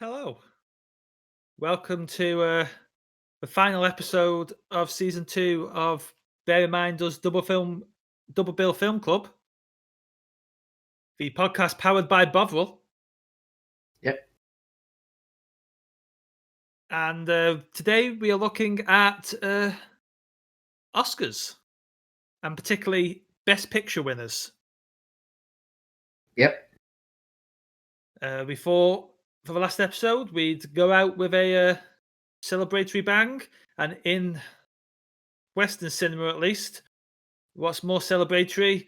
Hello. Welcome to the final episode of season 2 of Bear in Mind Does Double Bill Film Club, the podcast powered by Bovril. Yep. And today we are looking at Oscars, and particularly Best Picture winners. Yep. For the last episode, we'd go out with a celebratory bang, and in Western cinema at least, what's more celebratory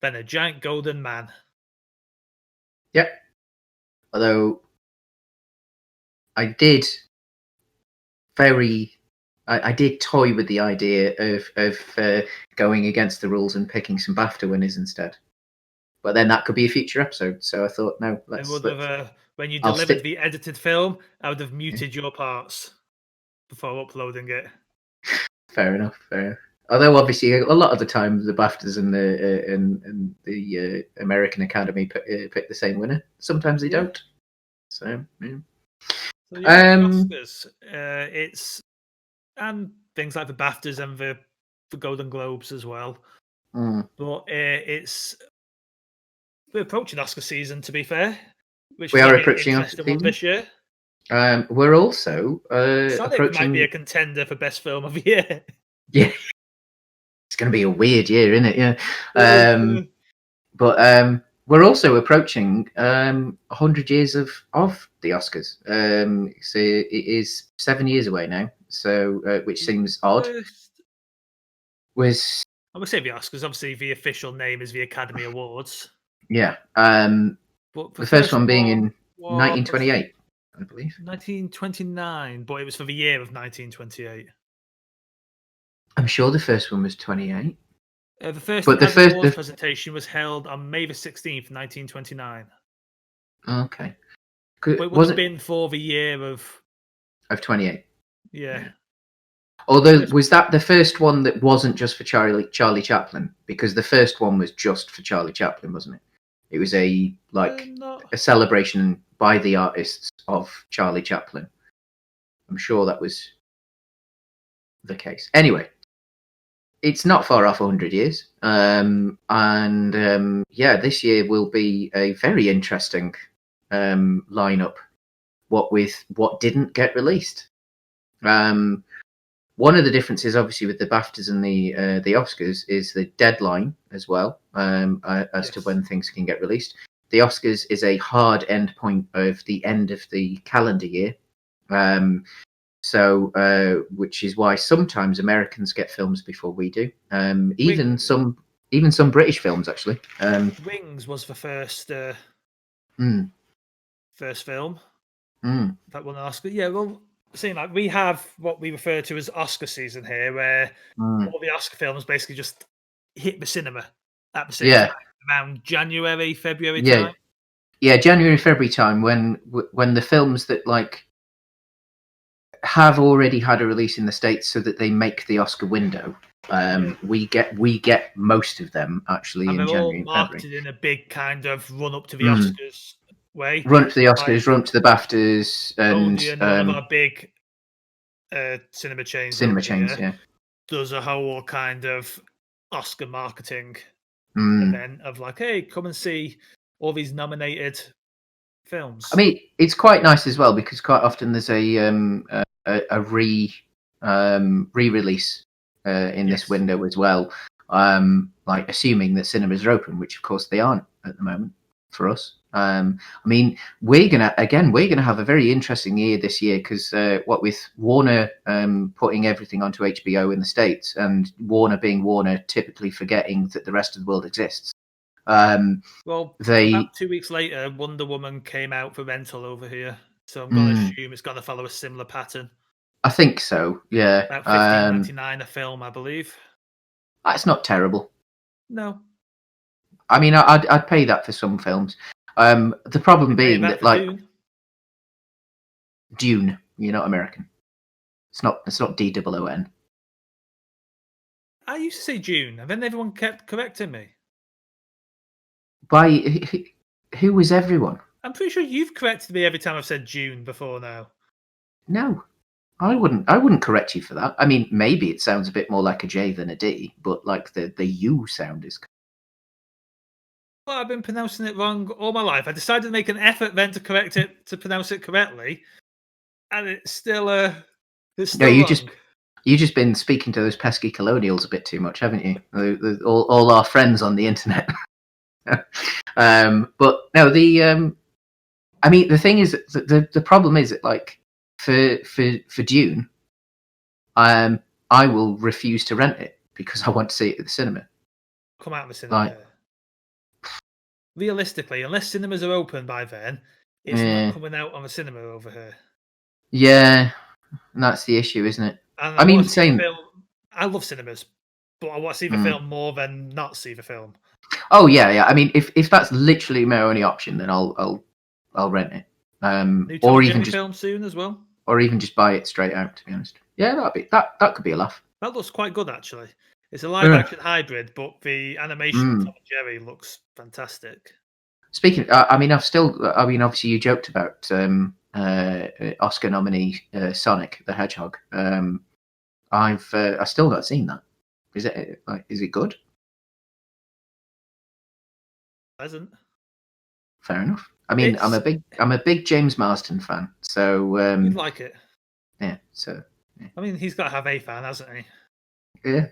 than a giant golden man? Yep. Although I did I did toy with the idea of going against the rules and picking some BAFTA winners instead. But then that could be a future episode. So I thought, no, let's. When you delivered the edited film, I would have muted your parts before uploading it. Fair enough. Although obviously a lot of the time the BAFTAs and the American Academy pick the same winner. Sometimes they don't. So yeah. So Oscars, it's and things like the BAFTAs and the Golden Globes as well. But we're approaching Oscar season, to be fair. Which we are approaching Oscar season this year. We're also approaching. Might be a contender for best film of the year. Yeah, it's going to be a weird year, isn't it? Yeah. But we're also approaching 100 years of the Oscars. So it is 7 years away now. So which seems odd. I would say the Oscars. Obviously, the official name is the Academy Awards. Yeah. But the first one being in 1928, I believe. 1929, but it was for the year of 1928. I'm sure the first one was 28. The first awards presentation was held on May the 16th, 1929. Okay. But it would have been for the year of 28. Yeah. Although, was that the first one that wasn't just for Charlie Chaplin? Because the first one was just for Charlie Chaplin, wasn't it? It was a celebration by the artists of Charlie Chaplin. I'm sure that was the case. Anyway, it's not far off 100 years. This year will be a very interesting lineup. What didn't get released. One of the differences, obviously, with the BAFTAs and the Oscars is the deadline as well, as to when things can get released. The Oscars is a hard end point of the end of the calendar year, which is why sometimes Americans get films before we do. Even some British films, actually. Wings was the first film that won an Oscar. Yeah, well. Seeing like we have what we refer to as Oscar season here, where all the Oscar films basically just hit the cinema at the same time, around January, February time. Yeah, January, February time, when the films that have already had a release in the States, so that they make the Oscar window. We get most of them actually in January and February. Marketed in a big kind of run up to the Oscars. Way. Run up to the Oscars, run up to the BAFTAs, and one of our big cinema chains. Yeah, does a whole kind of Oscar marketing event of like, hey, come and see all these nominated films. I mean, it's quite nice as well because quite often there's a re-release in this window as well. Like assuming that cinemas are open, which of course they aren't at the moment for us. I mean, we're gonna have a very interesting year this year because what with Warner putting everything onto HBO in the States, and Warner being Warner, typically forgetting that the rest of the world exists. About 2 weeks later, Wonder Woman came out for rental over here, so I'm going to assume it's going to follow a similar pattern. I think so. Yeah, about $15.99 a film, I believe. That's not terrible. No. I mean, I'd pay that for some films. The problem being that Dune, you're not American. It's not DOON. I used to say June, and then everyone kept correcting me. By who was everyone? I'm pretty sure you've corrected me every time I've said June before now. No, I wouldn't correct you for that. I mean, maybe it sounds a bit more like a J than a D, but like the U sound is. Well, I've been pronouncing it wrong all my life. I decided to make an effort then to correct it, to pronounce it correctly, and it's still wrong. You've just been speaking to those pesky colonials a bit too much, haven't you? All our friends on the internet. But no, I mean, the thing is, the problem is that, like, for Dune, I will refuse to rent it because I want to see it at the cinema. Come out of the cinema. Realistically, unless cinemas are open by then, it's not coming out on the cinema over here. Yeah, and that's the issue, isn't it? And I love cinemas, but I want to see the film more than not see the film. Oh yeah. I mean, if that's literally my only option, then I'll rent it. Or even just film soon as well. Or even just buy it straight out. To be honest, yeah, that could be a laugth. That looks quite good, actually. It's a live action hybrid, but the animation of Tom and Jerry looks fantastic. Speaking, obviously you joked about Oscar nominee Sonic the Hedgehog. I've still not seen that. Is it good? Pleasant. Fair enough. I mean, I'm a big James Marsden fan, so you'd like it. Yeah. So. Yeah. I mean, he's got to have a fan, hasn't he? Yeah.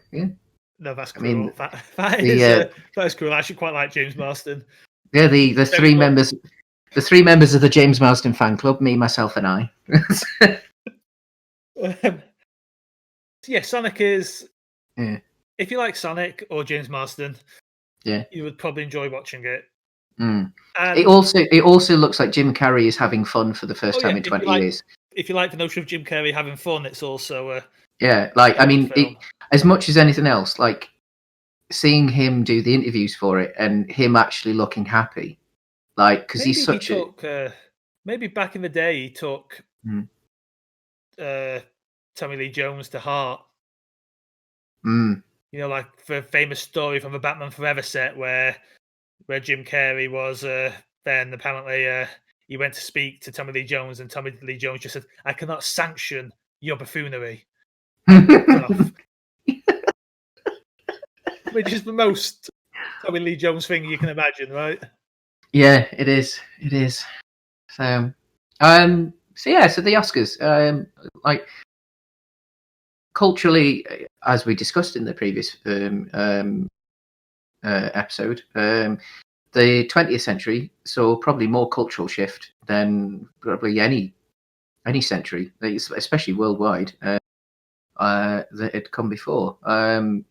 No, that's cool. I mean, that is cool. I actually quite like James Marsden. Yeah, the three members of the James Marsden fan club, me, myself, and I. Yeah, Sonic is. Yeah. If you like Sonic or James Marsden, yeah, you would probably enjoy watching it. And it also looks like Jim Carrey is having fun for the first time in 20 years. If you like the notion of Jim Carrey having fun, it's also as much as anything else, like seeing him do the interviews for it and him actually looking happy, like because he's such maybe back in the day he took Tommy Lee Jones to heart. You know, like the famous story from the Batman Forever set where Jim Carrey was then apparently he went to speak to Tommy Lee Jones and Tommy Lee Jones just said, "I cannot sanction your buffoonery." Which is the most Tommy Lee Jones thing you can imagine, right? Yeah, it is. So the Oscars, like culturally, as we discussed in the previous episode, the 20th century saw probably more cultural shift than probably any century, especially worldwide, that had come before. And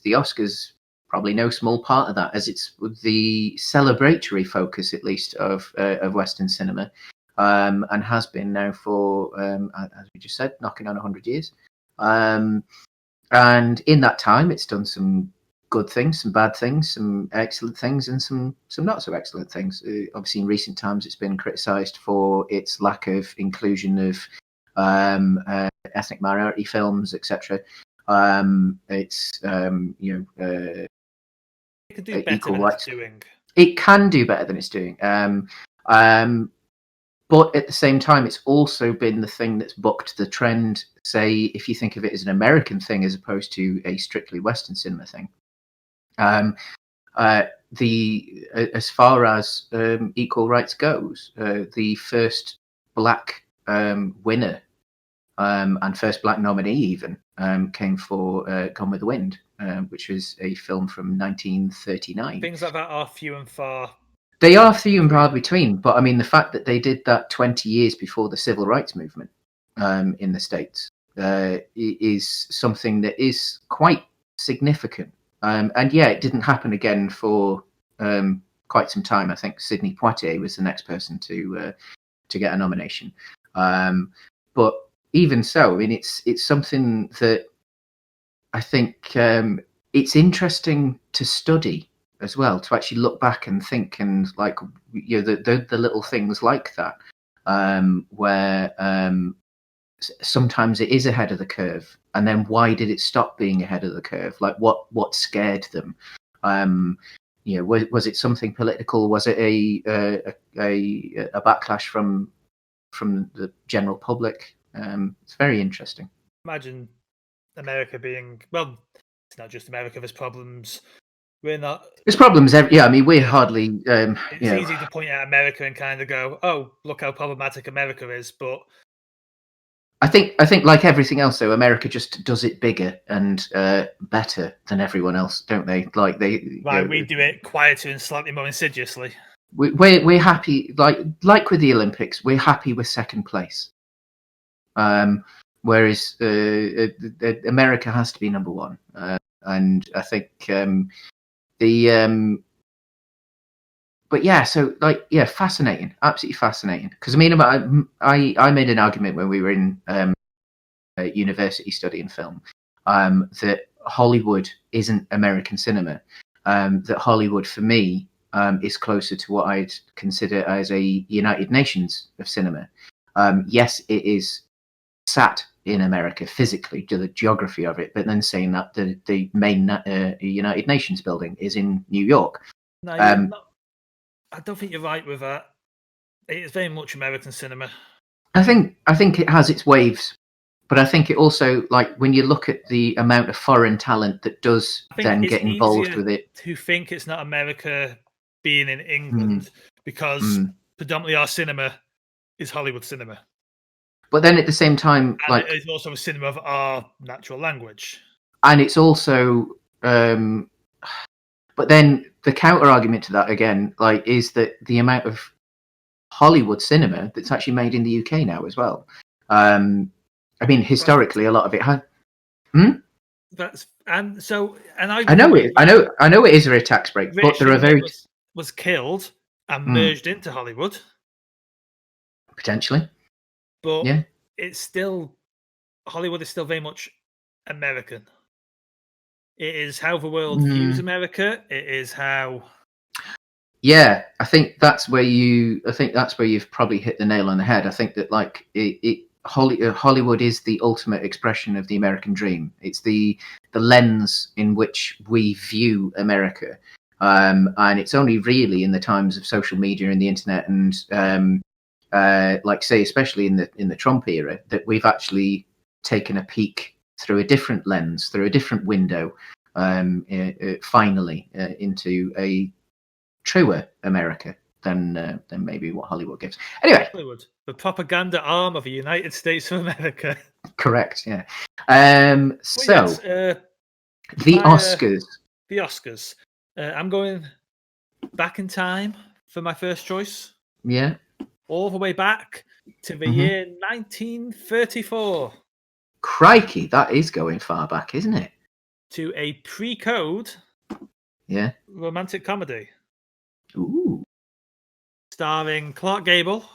the Oscars probably no small part of that, as it's the celebratory focus, at least, of Western cinema, and has been now for, as we just said, knocking on 100 years. And in that time, it's done some good things, some bad things, some excellent things, and some not so excellent things. Obviously, in recent times, it's been criticised for its lack of inclusion of ethnic minority films, etc. It's it could do better than it's doing. It can do better than it's doing. But at the same time, it's also been the thing that's bucked the trend. Say, if you think of it as an American thing as opposed to a strictly Western cinema thing. As far as equal rights goes, the first black winner and first black nominee even came for Gone with the Wind, which was a film from 1939. Things like that are few and far. They are few and far between, but I mean the fact that they did that 20 years before the civil rights movement in the States is something that is quite significant. And yeah, it didn't happen again for quite some time. I think Sidney Poitier was the next person to get a nomination. But even so, I mean, it's something that I think it's interesting to study as well, to actually look back and think, and like, you know, the little things like that, where sometimes it is ahead of the curve, and then why did it stop being ahead of the curve? Like what scared them? was it something political? Was it a backlash from the general public? It's very interesting. Imagine America being, well, it's not just America. There's problems. We're not. There's problems. I mean, we're hardly. It's easy to point at America and kind of go, "Oh, look how problematic America is," but I think like everything else, though, America just does it bigger and better than everyone else, don't they? Like we do it quieter and slightly more insidiously. We're happy, like with the Olympics, we're happy with second place. Whereas America has to be number one, and I think but yeah, so fascinating, absolutely fascinating. Because I mean, I made an argument when we were in university studying film that Hollywood isn't American cinema. That Hollywood, for me, is closer to what I'd consider as a United Nations of cinema. Yes, it is sat in America physically, to the geography of it, but then saying that the main United Nations building is in New York. No, I don't think you're right with that. It's very much American cinema. I think it has its waves, but I think it also, like, when you look at the amount of foreign talent that does then get involved with it, to think it's not America being in England because predominantly our cinema is Hollywood cinema. But then at the same time, and it's also a cinema of our natural language, and it's also. But then the counter argument to that again, like, is that the amount of Hollywood cinema that's actually made in the UK now as well. I mean, historically, a lot of it had. I know it is a tax break, but there are very was killed and merged into Hollywood potentially. But it's still, Hollywood is still very much American. It is how the world views America. It is how. Yeah, I think that's where you've probably hit the nail on the head. I think that, like, Hollywood is the ultimate expression of the American dream. It's the lens in which we view America, and it's only really in the times of social media and the internet and like, say, especially in the Trump era, that we've actually taken a peek through a different lens, through a different window, finally into a truer America than maybe what Hollywood gives. Anyway, Hollywood, the propaganda arm of the United States of America. Correct. Yeah. The Oscars. The Oscars. I'm going back in time for my first choice. Yeah. All the way back to the year 1934. Crikey, that is going far back, isn't it? To a pre-code romantic comedy. Ooh. Starring Clark Gable.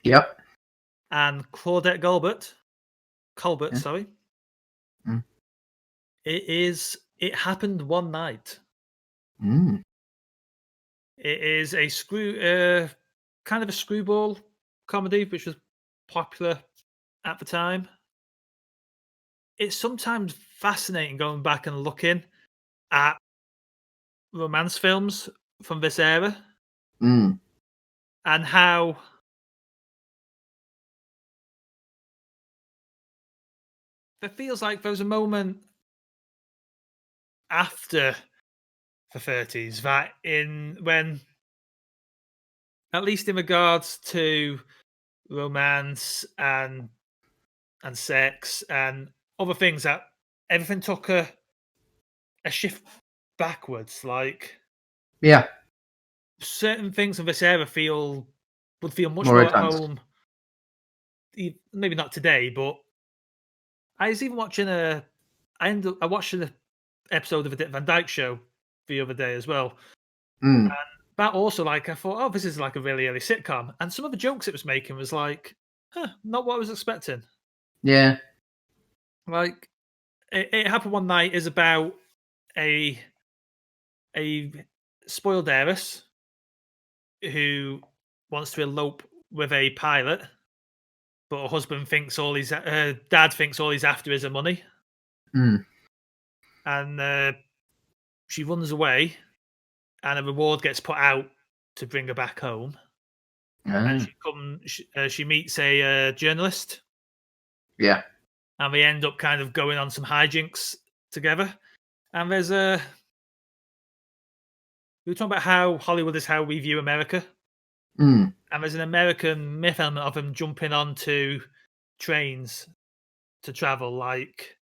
Yep. And Claudette Colbert, sorry. It Happened One Night. It is a kind of a screwball comedy, which was popular at the time. It's sometimes fascinating going back and looking at romance films from this era and how it feels like there was a moment after the 30s that when, at least in regards to romance and sex and other things, that everything took a shift backwards. Like, certain things in this era would feel much more at home. Maybe not today, but I was even watching I watched an episode of the Dick Van Dyke Show the other day as well. And that also, like, I thought, oh, this is like a really early sitcom, and some of the jokes it was making was like, not what I was expecting. Yeah. Like, It Happened One Night is about a spoiled heiress who wants to elope with a pilot, but her husband thinks her dad thinks all he's after is her money. And she runs away and a reward gets put out to bring her back home. And she meets a journalist. Yeah. And they end up kind of going on some hijinks together. And there's we were talking about how Hollywood is how we view America. And there's an American myth element of them jumping onto trains to travel, like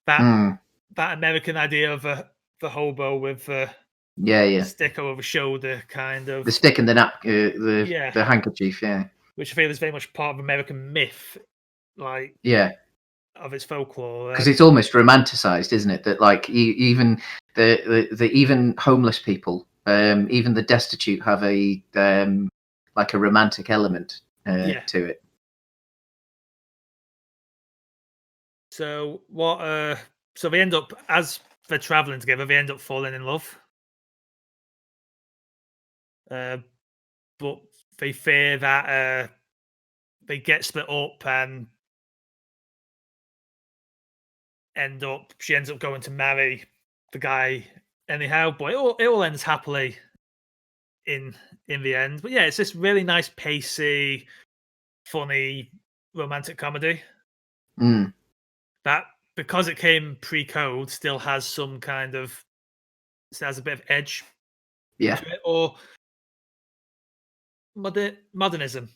that American idea of the hobo with the stick over the shoulder, kind of the stick and the the handkerchief, which I feel is very much part of American myth, like of its folklore, because it's almost romanticized, isn't it? That like even the even homeless people, even the destitute, have a like a romantic element to it. So what? So they end up, as they're traveling together, they end up falling in love. But they fear that they get split up and she ends up going to marry the guy anyhow. But it all ends happily in the end. But yeah, it's this really nice, pacey, funny, romantic comedy. That, because it came pre-code, still has some kind of, still has a bit of edge to it, or modernism.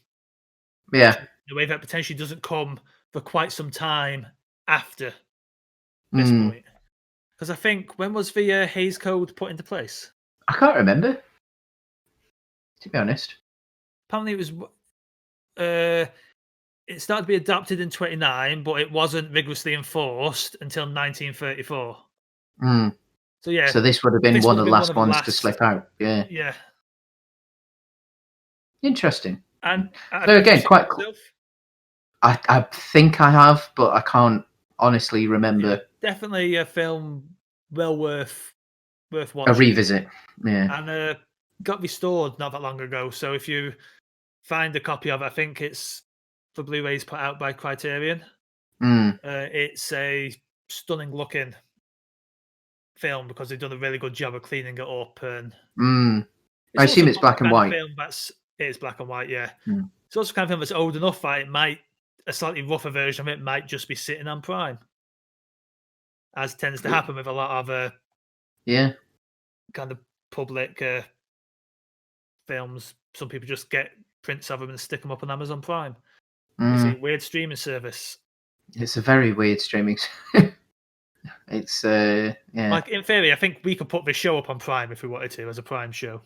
In a way that potentially doesn't come for quite some time after this point. Because I think, when was the Hays Code put into place? I can't remember, to be honest. Apparently it was it started to be adopted in 1929, but it wasn't rigorously enforced until 1934. So yeah. So this would have been one of the last ones to slip out. Yeah. Yeah. Interesting. And so again, quite cool. I think I have, but I can't honestly remember. Yeah, definitely a film well worth watching. A revisit. Yeah. And got restored not that long ago. So if you find a copy of it, I think it's the Blu-rays put out by Criterion. It's a stunning looking film because they've done a really good job of cleaning it up. And I assume it's black and white. It is black and white, yeah. It's also kind of film that's old enough that it might, a slightly rougher version of it might just be sitting on Prime, as tends to happen with a lot of kind of public films. Some people just get prints of them and stick them up on Amazon Prime. It's a weird streaming service. It's a very weird streaming. It's like, in theory, I think we could put this show up on Prime if we wanted to, as a Prime show.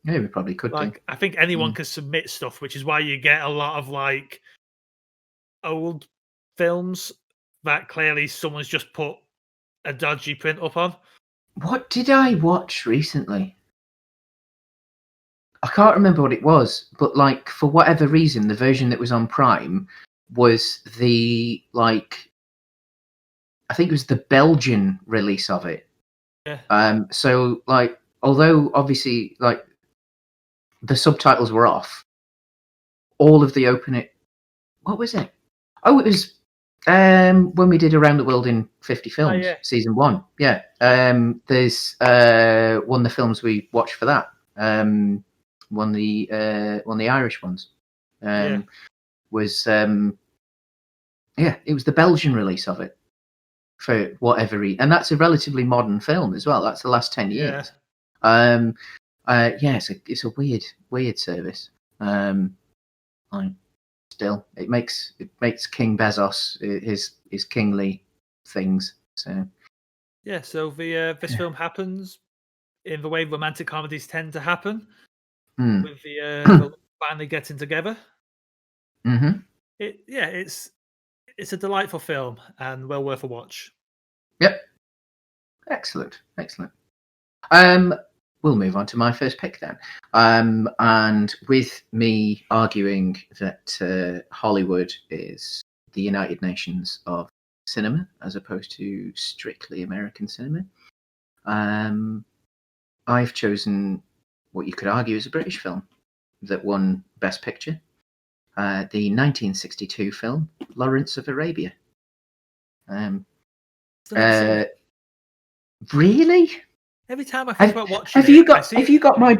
Yeah, we probably could. Like, I think anyone can submit stuff, which is why you get a lot of like old films that clearly someone's just put a dodgy print up on. What did I watch recently? I can't remember what it was, but like, for whatever reason, the version that was on Prime was the, like, I think it was the Belgian release of it. Yeah. So like, although obviously like the subtitles were off, all of the opening, what was it? Oh, it was when we did Around the World in 50 Films, season 1. Yeah. There's one of the films we watched for that. One of the Irish ones. Was it was the Belgian release of it, for whatever reason, and that's a relatively modern film as well. That's the last 10 years. It's a weird service. Still, it makes King Bezos his kingly things. So so this film happens in the way romantic comedies tend to happen, with the finally getting together. It's a delightful film and well worth a watch. Yep. Excellent. We'll move on to my first pick then. And with me arguing that Hollywood is the United Nations of cinema as opposed to strictly American cinema, I've chosen what you could argue is a British film that won Best Picture. The 1962 film Lawrence of Arabia. Really? Every time I think about watching have you got my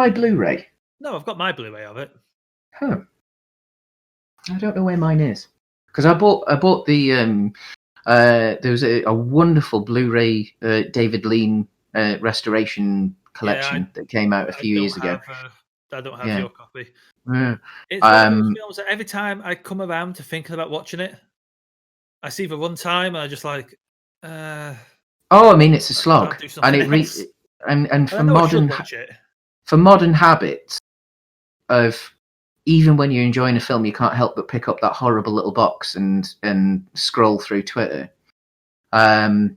Blu-ray? No, I've got my Blu-ray of it. Huh. I don't know where mine is, because I bought the there was a wonderful Blu-ray David Lean restoration collection that came out a few years ago. I don't have your copy. Yeah. It's one of those films that every time I come around to thinking about watching it, I see the one time and I just like. I mean, it's a slog, and and for modern habits of, even when you're enjoying a film, you can't help but pick up that horrible little box and scroll through Twitter. Like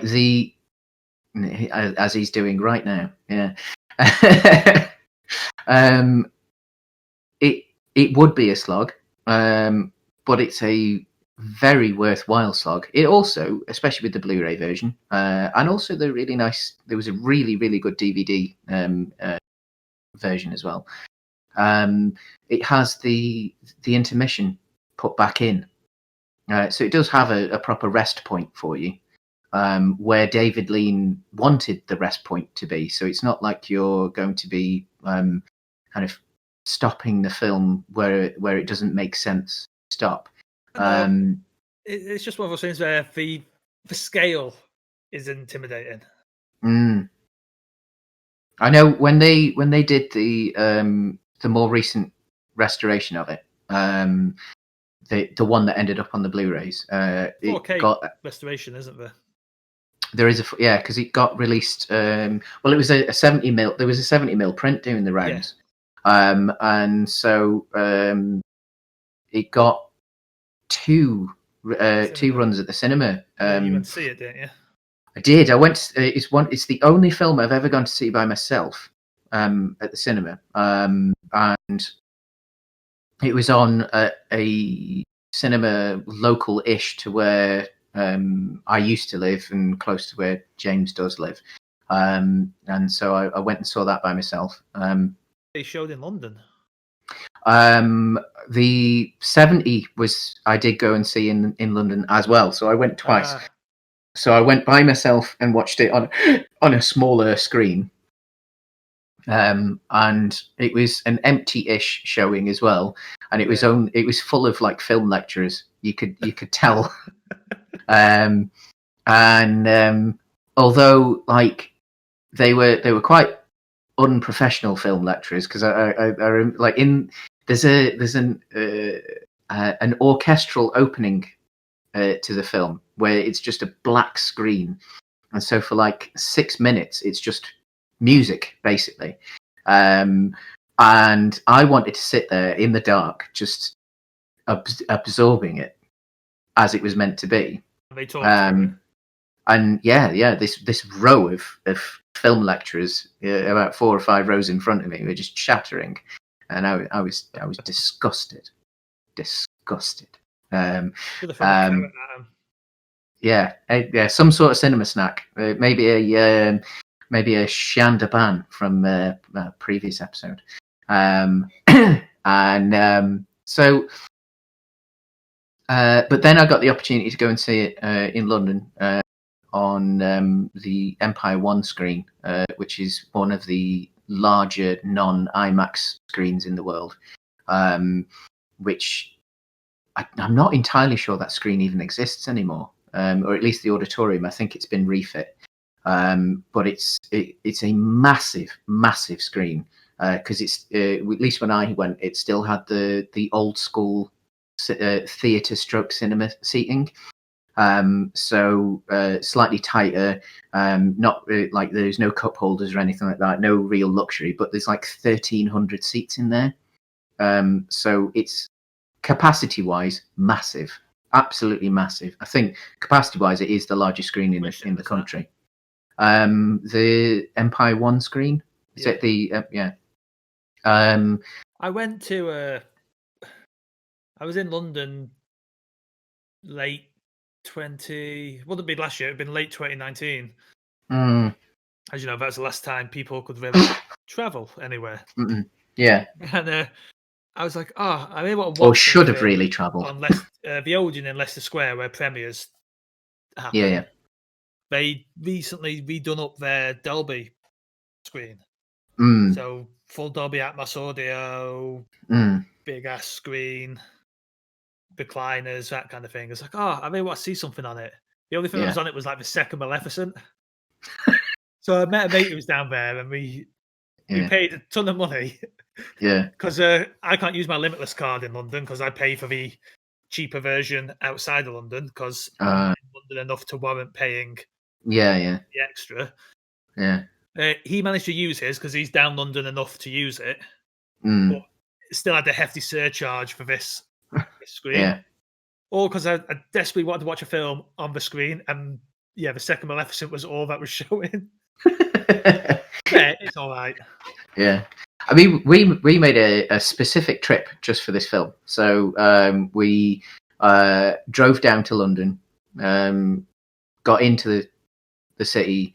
as he's doing right now. Yeah. It would be a slog, but it's a very worthwhile slog. It also, especially with the Blu-ray version, and also there was a really, really good DVD version as well. It has the intermission put back in, so it does have a proper rest point for you, where David Lean wanted the rest point to be. So it's not like you're going to be kind of stopping the film where it doesn't make sense to stop. It's just one of those things where the scale is intimidating. I know when they did the more recent restoration of it, the one that ended up on the Blu-rays, 4K got restoration, isn't there? There is because it got released. Well, it was a 70mm. There was a 70mm print doing the rounds, and so it got two runs at the cinema. You went to see it, didn't you? I did. I went. It's the only film I've ever gone to see by myself at the cinema, and it was on a cinema local-ish to where I used to live and close to where James does live, and so I went and saw that by myself. They showed in London. The 70 I did go and see in London as well, so I went twice. So I went by myself and watched it on a smaller screen, and it was an empty-ish showing as well, and it was full of like film lecturers. You could tell, and although like they were quite unprofessional film lecturers, because I like there's an orchestral opening to the film where it's just a black screen, and so for like 6 minutes it's just music basically, and I wanted to sit there in the dark just absorbing it as it was meant to be. They talked and this row of film lecturers, about 4 or 5 rows in front of me, were just chattering, and I was disgusted. Some sort of cinema snack, maybe a Shandaban from a previous episode, so. But then I got the opportunity to go and see it in London on the Empire One screen, which is one of the larger non-IMAX screens in the world, which I'm not entirely sure that screen even exists anymore, or at least the auditorium. I think it's been refit, but it's a massive screen, because it's at least when I went, it still had the old school theatre stroke cinema seating, so slightly tighter, not like there's no cup holders or anything like that, no real luxury, but there's like 1,300 seats in there, so it's capacity wise massive, absolutely massive. I think capacity wise it is the largest screen in the country. The Empire One screen, is it the I went to I was in London late 20. Wouldn't be last year. It'd been late 2019. As you know, that's the last time people could really travel anywhere. Yeah. And I was like, I'm able to watch. Or should have really travelled on the Odeon in Leicester Square, where premieres happen. Yeah. they recently redone up their Dolby screen. So full Dolby Atmos audio, big ass screen, recliners, that kind of thing. It's like, oh, I really want to see something on it. The only thing that was on it was like the second Maleficent. So I met a mate who was down there, and we paid a ton of money. Because I can't use my Limitless card in London because I pay for the cheaper version outside of London because I'm in London enough to warrant paying the extra. He managed to use his because he's down London enough to use it, but still had a hefty surcharge for this screen. Or because I desperately wanted to watch a film on the screen, and the second Maleficent was all that was showing. It's all right. Yeah. I mean, we made a specific trip just for this film. So we drove down to London, got into the city.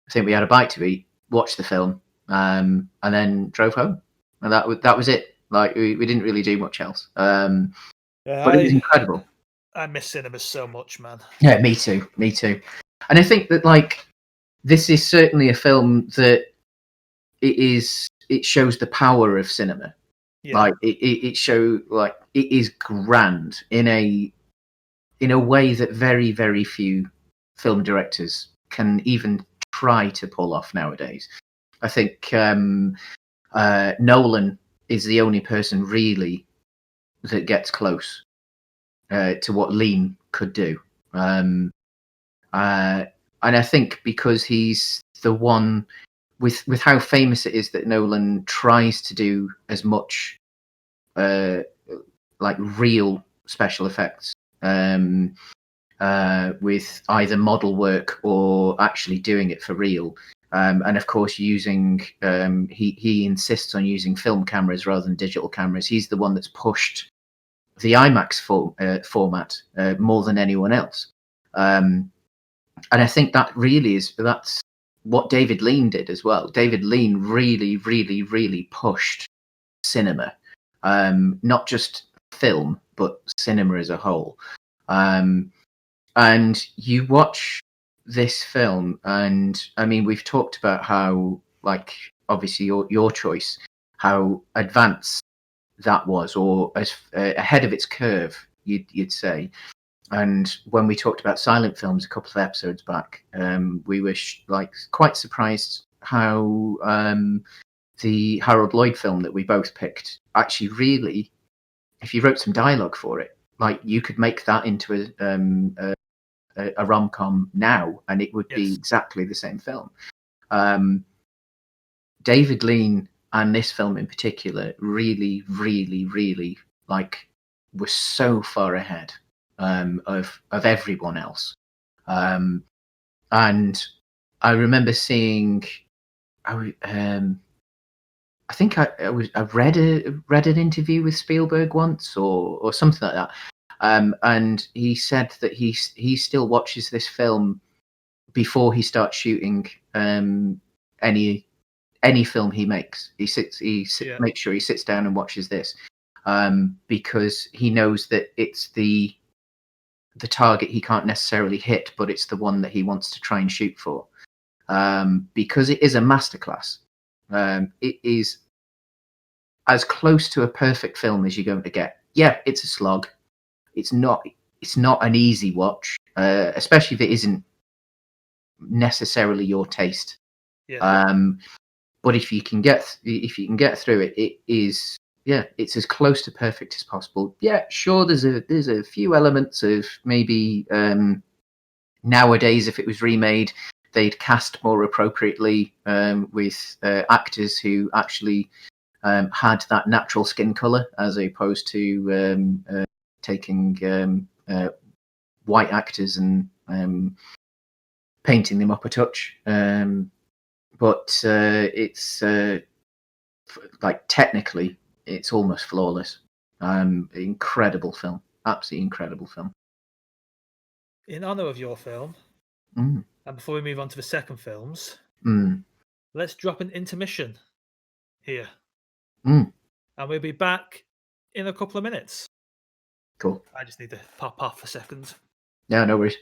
I think we had a bite to eat, watched the film, and then drove home. And that was it. Like we didn't really do much else. But it was incredible. I miss cinemas so much, man. Yeah, me too. And I think that like this is certainly a film that it shows the power of cinema. Like it is grand in a way that very, very few film directors can even try to pull off nowadays. I think Nolan is the only person really that gets close to what Lean could do. And I think because he's the one with how famous it is that Nolan tries to do as much like real special effects with either model work or actually doing it for real. And of course, using he insists on using film cameras rather than digital cameras. He's the one that's pushed the IMAX format more than anyone else. And I think that's what David Lean did as well. David Lean really, really, really pushed cinema, not just film, but cinema as a whole. And you watch this film, and I mean, we've talked about how, like, obviously your choice, how advanced that was, or as ahead of its curve, you'd say. And when we talked about silent films a couple of episodes back, we were quite surprised how the Harold Lloyd film that we both picked actually really, if you wrote some dialogue for it, like you could make that into a rom-com now, and it would be exactly the same film. David Lean and this film in particular really, really, really was so far ahead of everyone else. And I remember seeing, I think I read an interview with Spielberg once or something like that. And he said that he still watches this film before he starts shooting any film he makes. Makes sure he sits down and watches this because he knows that it's the target he can't necessarily hit, but it's the one that he wants to try and shoot for, because it is a masterclass. It is as close to a perfect film as you're going to get. Yeah, it's a slog. It's not an easy watch, especially if it isn't necessarily your taste. But if you can get through it, it is. Yeah, it's as close to perfect as possible. Yeah, sure, there's a few elements of maybe nowadays, if it was remade, they'd cast more appropriately with actors who actually had that natural skin color, as opposed to taking white actors and painting them up a touch. But it's like technically, it's almost flawless. Incredible film, absolutely incredible film. In honor of your film, and before we move on to the second films, let's drop an intermission here, and we'll be back in a couple of minutes. Cool. I just need to pop off a second. Yeah, no worries.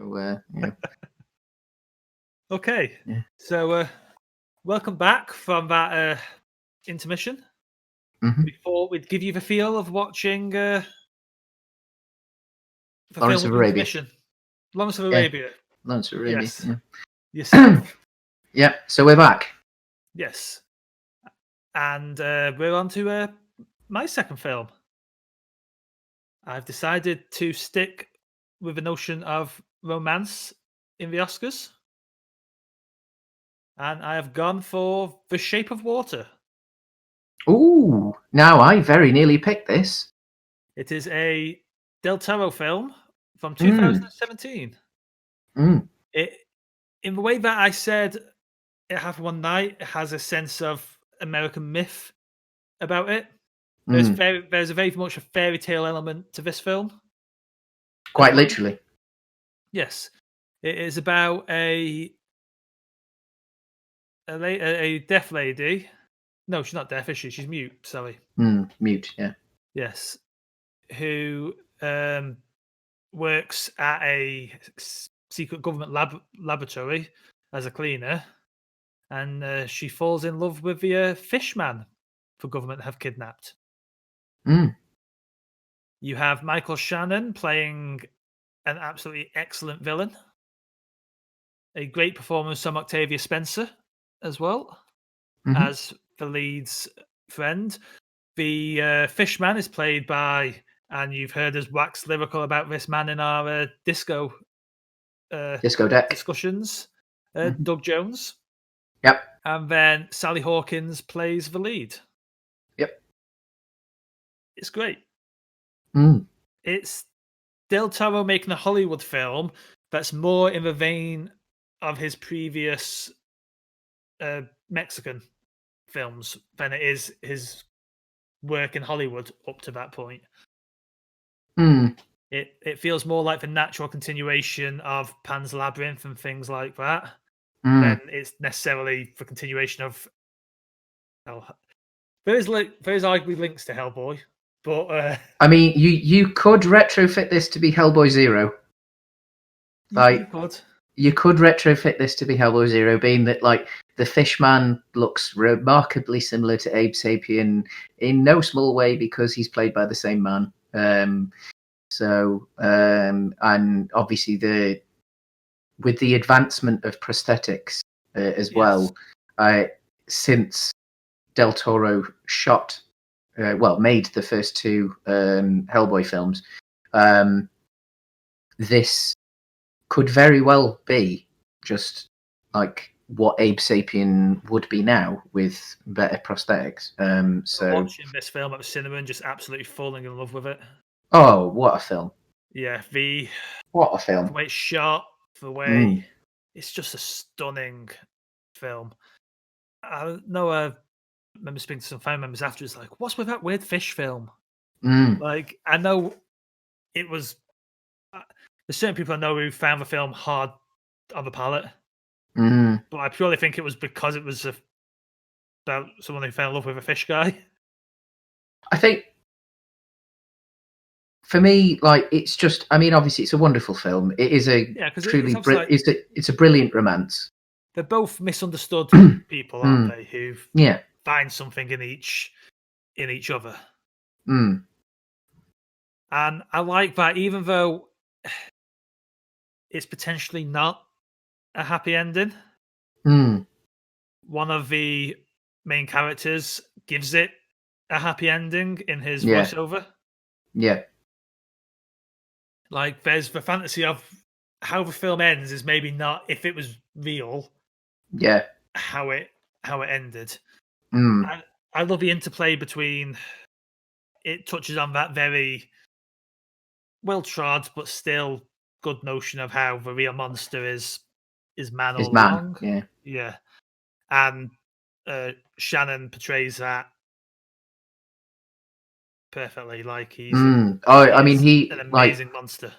So Okay. Yeah. So welcome back from that intermission. Mm-hmm. Before we'd give you the feel of watching Lawrence of Arabia. Lawrence of Arabia. Lawrence of Arabia. Yes. Yourself. Yeah. So we're back. Yes. And we're on to my second film. I've decided to stick with the notion of romance in the Oscars. And I have gone for The Shape of Water. Ooh, now I very nearly picked this. It is a Del Toro film from 2017. It, in the way that I said It Happened One Night, it has a sense of American myth about it. There's a very much a fairy tale element to this film. Quite literally. Yes. It is about a deaf lady. No, she's not deaf, is she? She's mute, sorry. Mute, yeah. Yes. Who works at a secret government laboratory as a cleaner. And she falls in love with the fishman the government have kidnapped. You have Michael Shannon playing an absolutely excellent villain. A great performance from Octavia Spencer as well as the lead's friend. The fishman is played by, and you've heard us wax lyrical about this man in our disco deck discussions, Doug Jones. Yep. And then Sally Hawkins plays the lead. Yep. It's great. It's Del Toro making a Hollywood film that's more in the vein of his previous Mexican films than it is his work in Hollywood up to that point. It feels more like the natural continuation of Pan's Labyrinth and things like that than it's necessarily the continuation of. There's arguably links to Hellboy, but I mean, you could retrofit this to be Hellboy Zero. You could retrofit this to be Hellboy Zero, being that like the Fishman looks remarkably similar to Abe Sapien in no small way because he's played by the same man. And obviously with the advancement of prosthetics as well, since Del Toro made the first two Hellboy films, this could very well be just like what Abe Sapien would be now with better prosthetics. So watching this film at the cinema and just absolutely falling in love with it. Oh, what a film! Yeah, what a film! The way it's shot, the way it's just a stunning film. I know I remember speaking to some family members after. It's like, what's with that weird fish film? Like, I know it was. There's certain people I know who found the film hard on the palate, but I purely think it was because it was about someone who fell in love with a fish guy. I think for me, like, it's just. I mean, obviously, it's a wonderful film. It is a truly. It's a brilliant romance. They're both misunderstood people, aren't they? Who find something in each other. And I like that, even though it's potentially not a happy ending. One of the main characters gives it a happy ending in his voiceover. Yeah. Like, there's the fantasy of how the film ends is maybe not, if it was real, how it ended. I love the interplay between, it touches on that very well trod but still good notion of how the real monster is man all along. Yeah. And Shannon portrays that perfectly. Like, he's an amazing monster.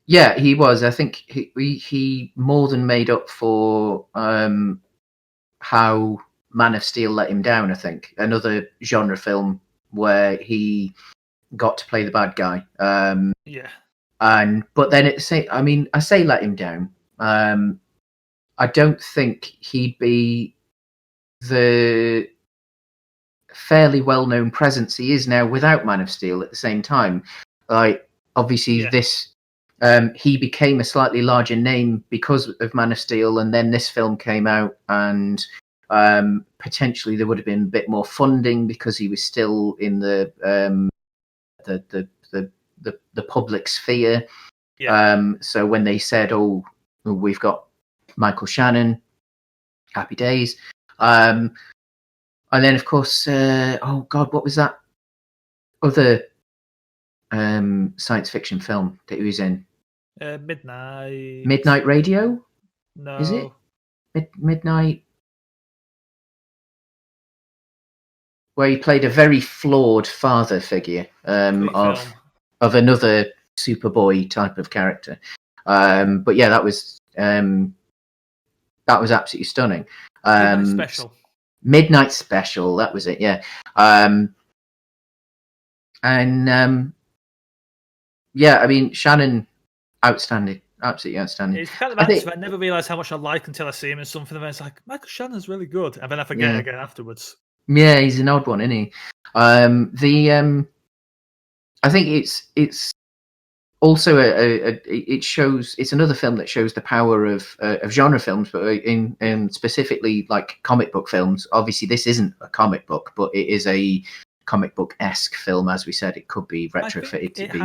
Yeah, he was. I think he more than made up for how Man of Steel let him down. I think another genre film where he got to play the bad guy. But then I say let him down. I don't think he'd be the fairly well-known presence he is now without Man of Steel at the same time. Like, obviously, this he became a slightly larger name because of Man of Steel, and then this film came out, and potentially there would have been a bit more funding because he was still in the public sphere. So when they said, "Oh, we've got Michael Shannon," happy days. And then, of course, oh God, what was that other science fiction film that he was in? Midnight Radio? No. Is it? Midnight? Where he played a very flawed father figure of another Superboy type of character. But yeah, that was absolutely stunning. Midnight Special, that was it, yeah. Yeah, I mean, Shannon, outstanding, absolutely outstanding. It's kind of actor I never realised how much I like until I see him in something, and it's like, Michael Shannon's really good, and then I forget again afterwards. Yeah, he's an odd one, isn't he? I think it's also it's another film that shows the power of genre films, but in specifically like comic book films. Obviously, this isn't a comic book, but it is a comic book-esque film. As we said, it could be retrofitted to be.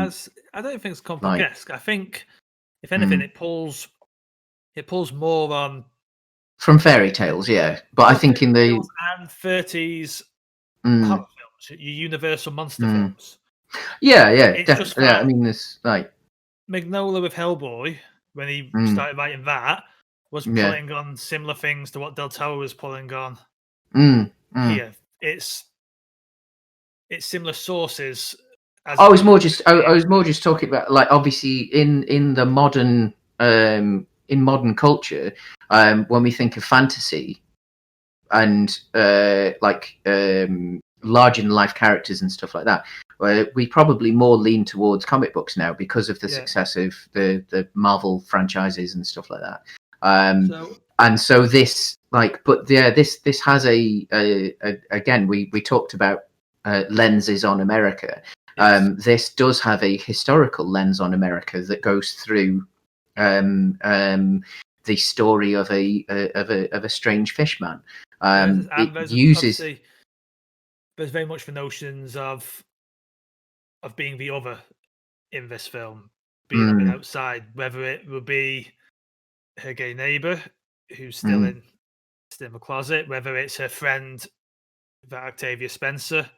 I don't think it's comic book-esque. I think, if anything, it pulls more on from fairy tales, yeah. But I think in the 30s horror films, your Universal monster films. Yeah, definitely. Yeah, I mean, this like Mignola with Hellboy, when he started writing that, was pulling on similar things to what Del Toro was pulling on here. It's similar sources. I was more just talking about, like, obviously in the modern in modern culture, when we think of fantasy and larger than life characters and stuff like that, we probably more lean towards comic books now because of the success of the Marvel franchises and stuff like that. And so this, like, but yeah, this has again, we talked about lenses on America. This does have a historical lens on America that goes through the story of a strange fishman. It uses. There's very much the notions of being the other in this film, being on the outside, whether it will be her gay neighbor who's still in the closet, whether it's her friend that Octavia Spencer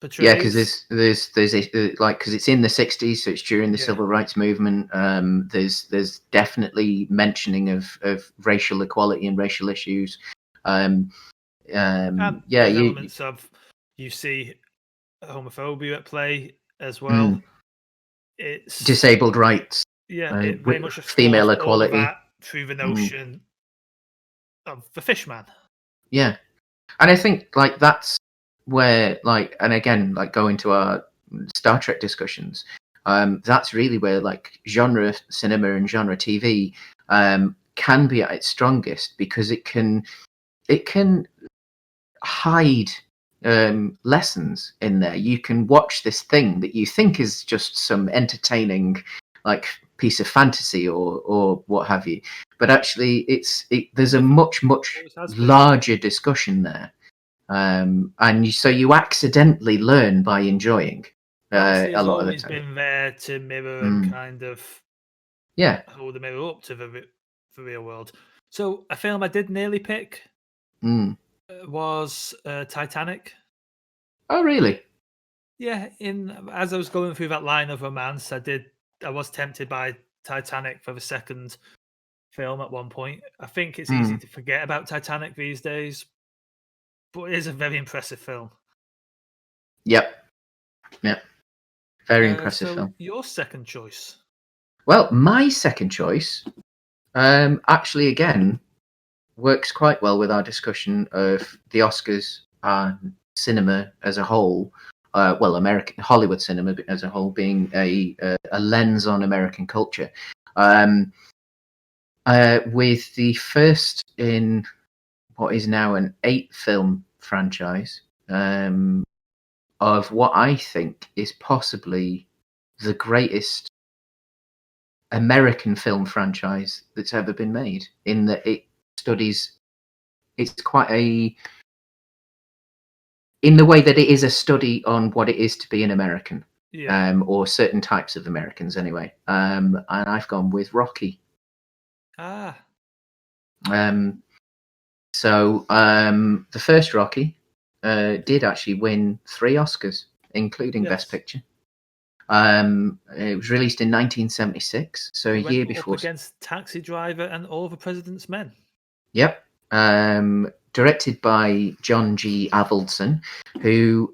portrays. Yeah, because there's because it's in the 60s, so it's during the civil rights movement. There's definitely mentioning of racial equality and racial issues. Elements of, you see homophobia at play as well. It's disabled rights. Yeah, it very much female equality all that through the notion of the fishman. Yeah, and I think like that's where, like, and again, like going to our Star Trek discussions, that's really where like genre cinema and genre TV can be at its strongest, because it can hide lessons in there. You can watch this thing that you think is just some entertaining like piece of fantasy or what have you, but actually there's a much larger discussion there, and so you accidentally learn by enjoying a lot of the time. It's been there to mirror and kind of hold the mirror up to the real world. So a film I did nearly pick was Titanic. Oh, really? Yeah, as I was going through that line of romance, I was tempted by Titanic for the second film at one point. I think it's easy to forget about Titanic these days, but it is a very impressive film. Yep. Very impressive film. Your second choice? Well, my second choice, actually, again, works quite well with our discussion of the Oscars and cinema as a whole. American Hollywood cinema as a whole being a lens on American culture. With the first in what is now an 8-film franchise of what I think is possibly the greatest American film franchise that's ever been made, in that it's quite in the way that it is a study on what it is to be an American, or certain types of Americans anyway. And I've gone with Rocky. So the first Rocky did actually win 3 Oscars, including Best Picture. It was released in 1976, so a year before. Against Taxi Driver and All the President's Men. Yep. Directed by John G. Avildsen, who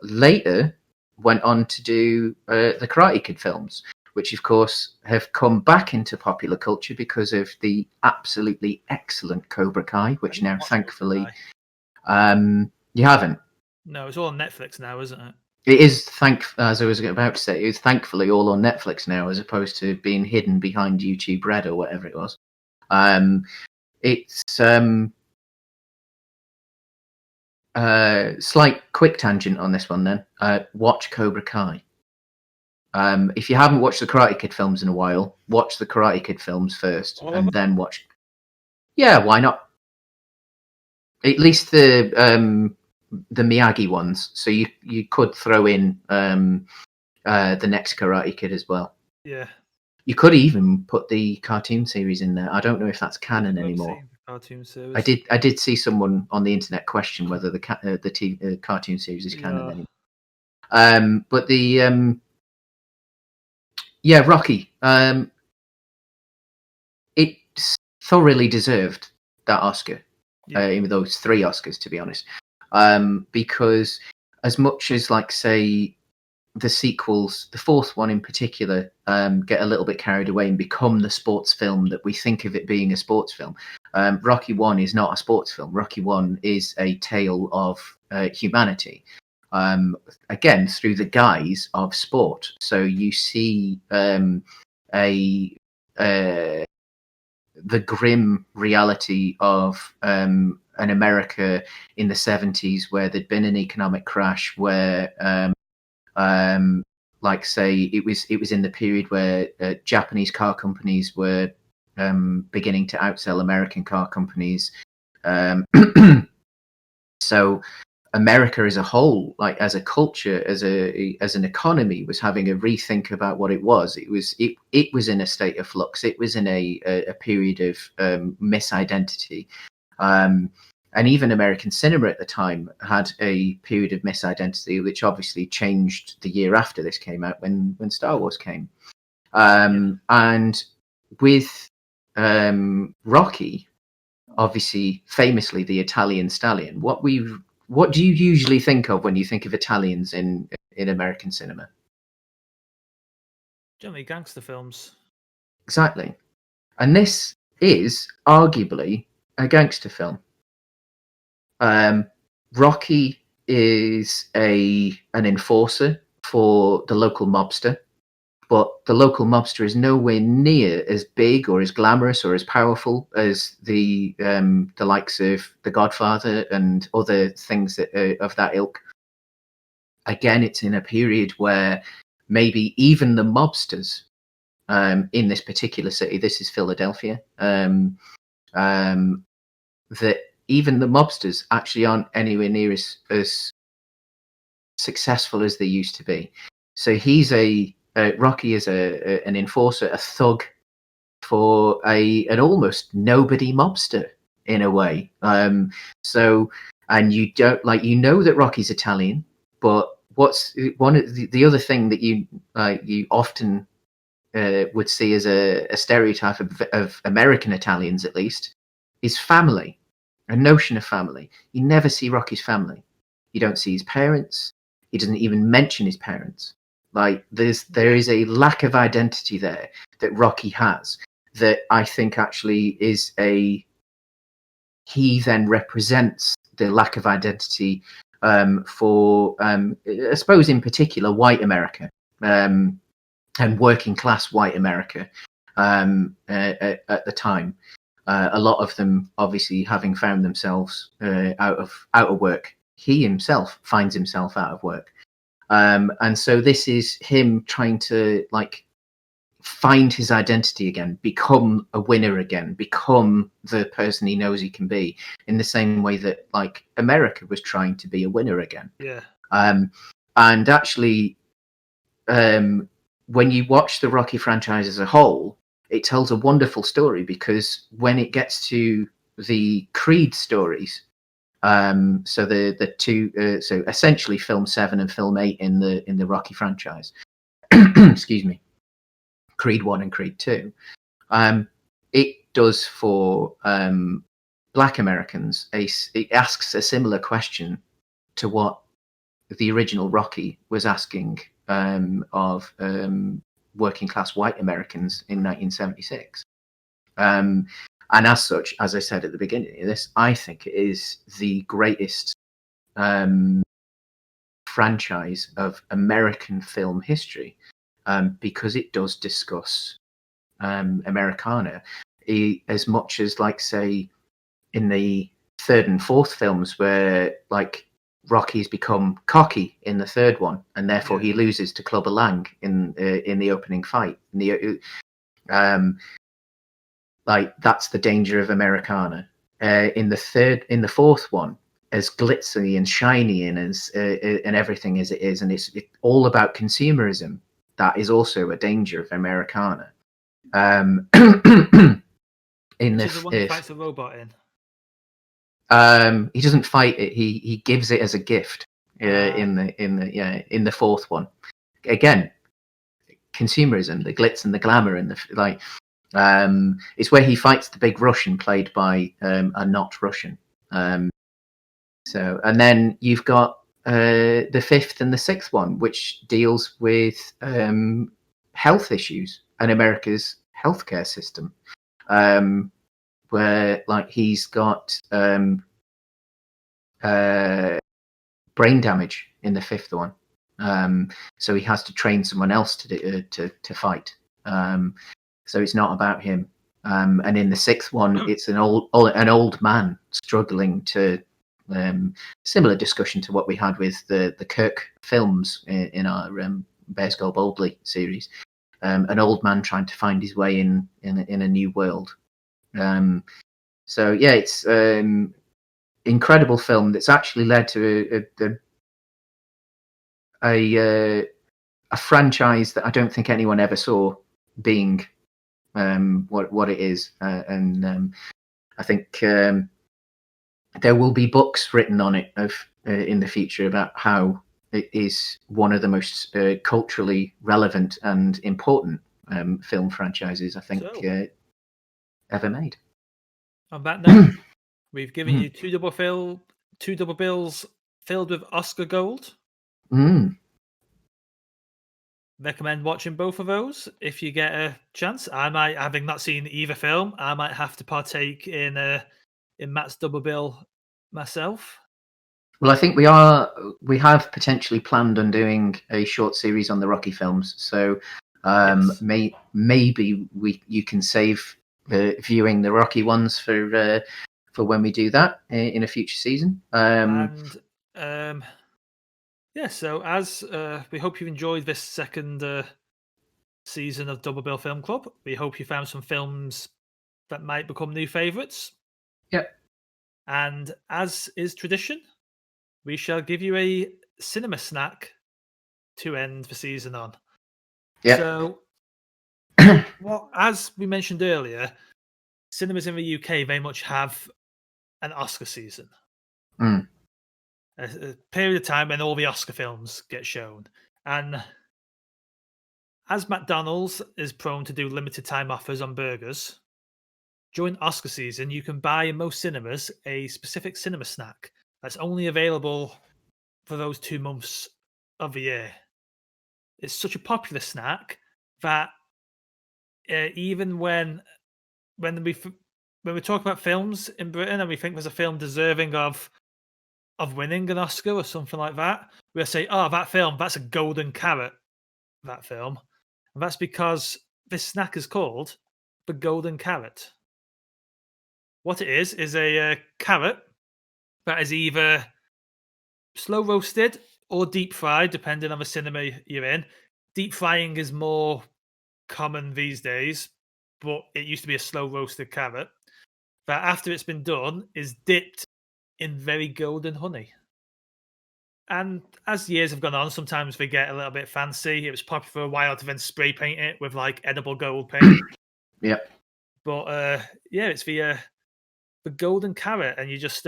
later went on to do the Karate Kid films, which of course have come back into popular culture because of the absolutely excellent Cobra Kai, which now thankfully you haven't. No, it's all on Netflix now, isn't it? It is, as I was about to say, it's thankfully all on Netflix now, as opposed to being hidden behind YouTube Red or whatever it was. It's slight quick tangent on this one then. Watch Cobra Kai. If you haven't watched the Karate Kid films in a while, watch the Karate Kid films first, and then watch. Yeah, why not? At least the Miyagi ones. So you could throw in the next Karate Kid as well. Yeah. You could even put the cartoon series in there. I don't know if that's canon anymore. Cartoon series. I did see someone on the internet question whether the cartoon series is canon anymore. But the Rocky. It thoroughly deserved that Oscar. Even though it's 3 Oscars, to be honest. Because as much as, like, say, the sequels, the 4th one in particular, get a little bit carried away and become the sports film that we think of it being a sports film. Rocky 1 is not a sports film. Rocky 1 is a tale of humanity, again, through the guise of sport. So you see the grim reality of an America in the 70s where there'd been an economic crash, where like, say, it was in the period where Japanese car companies were beginning to outsell American car companies. So America as a whole, like as a culture, as an economy, was having a rethink about what it was. It was in a state of flux. It was in a period of misidentity. And even American cinema at the time had a period of misidentity, which obviously changed the year after this came out, when Star Wars came. And with Rocky, obviously, famously the Italian stallion. What do you usually think of when you think of Italians in American cinema? Generally gangster films. Exactly. And this is arguably a gangster film. Rocky is an enforcer for the local mobster, but the local mobster is nowhere near as big or as glamorous or as powerful as the likes of The Godfather and other things of that ilk. Again, it's in a period where maybe even the mobsters in this particular city, this is Philadelphia, that even the mobsters actually aren't anywhere near as successful as they used to be. So he's Rocky is an enforcer, a thug for an almost nobody mobster in a way. So, and you don't that Rocky's Italian, but what's one of the other thing that you often would see as a stereotype of American Italians, at least, is family. A notion of family. You never see Rocky's family. You don't see his parents. He doesn't even mention his parents. Like, there is a lack of identity there that Rocky has, that I think actually is he then represents the lack of identity for, I suppose, in particular, white America and working class white America at the time. A lot of them, obviously, having found themselves out of work. He himself finds himself out of work, and so this is him trying to find his identity again, become a winner again, become the person he knows he can be, in the same way that America was trying to be a winner again. Yeah. And actually, when you watch the Rocky franchise as a whole, it tells a wonderful story, because when it gets to the Creed stories, so the two, so essentially film 7 and film 8 in the Rocky franchise, excuse me, Creed 1 and Creed 2, it does for Black Americans. It asks a similar question to what the original Rocky was asking of working class white Americans in 1976. And as such, as I said at the beginning of this, I think it is the greatest franchise of American film history, because it does discuss Americana as much as, say, in the third and fourth films, where Rocky's become cocky in the third one, and therefore he loses to Clubber Lang in the opening fight. That's the danger of Americana. In the fourth one, as glitzy and shiny and as and everything as it is, and it's all about consumerism, that is also a danger of Americana. In Which is the one that fights a robot in. He doesn't fight it. He gives it as a gift in the fourth one. Again, consumerism, the glitz and the glamour, and it's where he fights the big Russian played by a not Russian. So, and then you've got the fifth and the sixth one, which deals with health issues and America's healthcare system. Where he's got brain damage in the fifth one, so he has to train someone else to fight. So it's not about him. And in the sixth one, it's an old man struggling to. Similar discussion to what we had with the Kirk films in our Bears Go Boldly series. An old man trying to find his way in a new world. So yeah, it's incredible film that's actually led to a franchise that I don't think anyone ever saw being what it is, and I think there will be books written on it in the future about how it is one of the most culturally relevant and important film franchises I think ever made. On that note, we've given you two double bills filled with Oscar gold. Recommend watching both of those if you get a chance. I might, having not seen either film, I might have to partake in Matt's double bill myself. Well, I think we have potentially planned on doing a short series on the Rocky films, so yes. Maybe you can save viewing the Rocky ones for when we do that in a future season. So as we hope you've enjoyed this second season of Double Bill Film Club. We hope you found some films that might become new favourites. Yep. And as is tradition, we shall give you a cinema snack to end the season on. Yeah. So, as we mentioned earlier, cinemas in the UK very much have an Oscar season. A period of time when all the Oscar films get shown. And as McDonald's is prone to do limited time offers on burgers, during Oscar season, you can buy in most cinemas a specific cinema snack that's only available for those 2 months of the year. It's such a popular snack that even when we talk about films in Britain and we think there's a film deserving of of winning an Oscar or something like that, we'll say, "Oh, that film, that's a golden carrot." That film, and that's because this snack is called the golden carrot. What it is a carrot that is either slow roasted or deep fried, depending on the cinema you're in. Deep frying is more common these days, but it used to be a slow roasted carrot that, after it's been done, is dipped in very golden honey. And as years have gone on, sometimes they get a little bit fancy. It was popular for a while to then spray paint it with like edible gold paint. Yep. But yeah, it's the golden carrot, and you just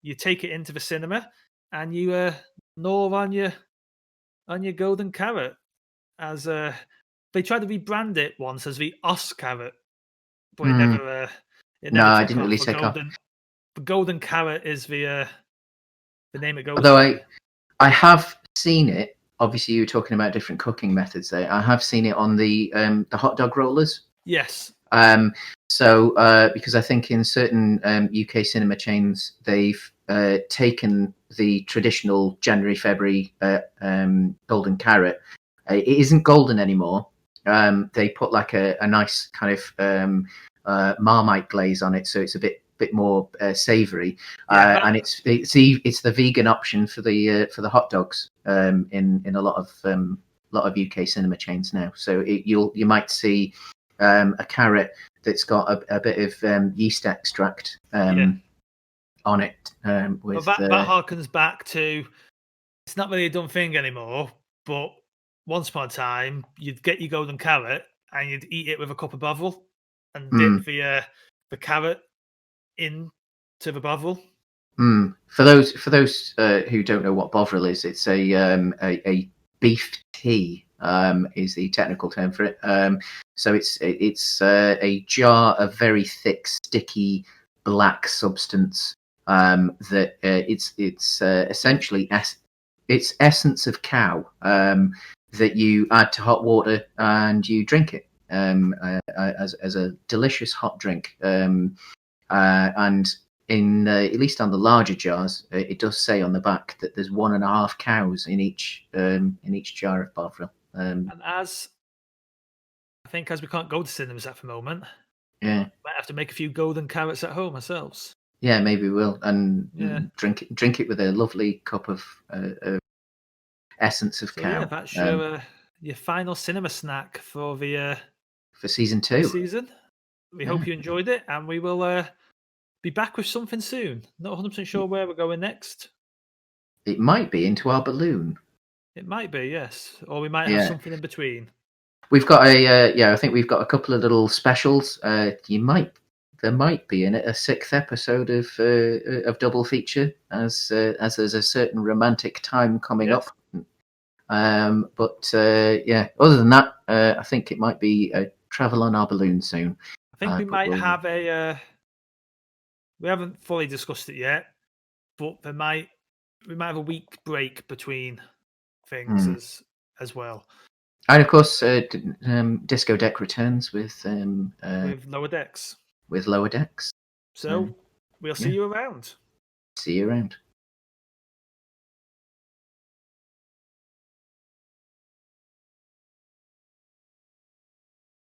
you take it into the cinema and you gnaw on your golden carrot. As they tried to rebrand it once as the Carrot, but it never I took didn't off. really take off. The golden carrot is the name it goes. Although I have seen it. Obviously, you were talking about different cooking methods there. I have seen it on the hot dog rollers. Yes. So because I think in certain UK cinema chains, they've taken the traditional January, February golden carrot. It isn't golden anymore. They put like a nice kind of Marmite glaze on it, so it's a bit more savoury, and it's the vegan option for the hot dogs in a lot of UK cinema chains now. So you might see a carrot that's got a bit of yeast extract on it. With that harkens back to, it's not really a done thing anymore, but once upon a time you'd get your golden carrot and you'd eat it with a cup of Bovril and dip the carrot into the Bovril. For those who don't know what Bovril is, it's a beef tea. Is the technical term for it. So it's a jar of very thick, sticky black substance that it's essentially it's essence of cow that you add to hot water and you drink it as a delicious hot drink. And in at least on the larger jars, it does say on the back that there's 1.5 cows in each jar of Bovril. And as we can't go to cinemas at the moment, yeah, might have to make a few golden carrots at home ourselves. Yeah, maybe we'll drink it with a lovely cup of essence of cow. Yeah, that's your final cinema snack for season 2. We hope you enjoyed it, and we will be back with something soon. Not 100% sure where we're going next. It might be into our balloon. It might be, yes, or we might have something in between. We've got I think we've got a couple of little specials. There might be in it a 6th episode of Double Feature, as there's a certain romantic time coming up. But other than that, I think it might be a travel on our balloon soon. I think we might have we haven't fully discussed it yet, but we might have a week break between things as well. And of course, Disco Deck returns with Lower Decks. With Lower Decks. So we'll see you around. See you around.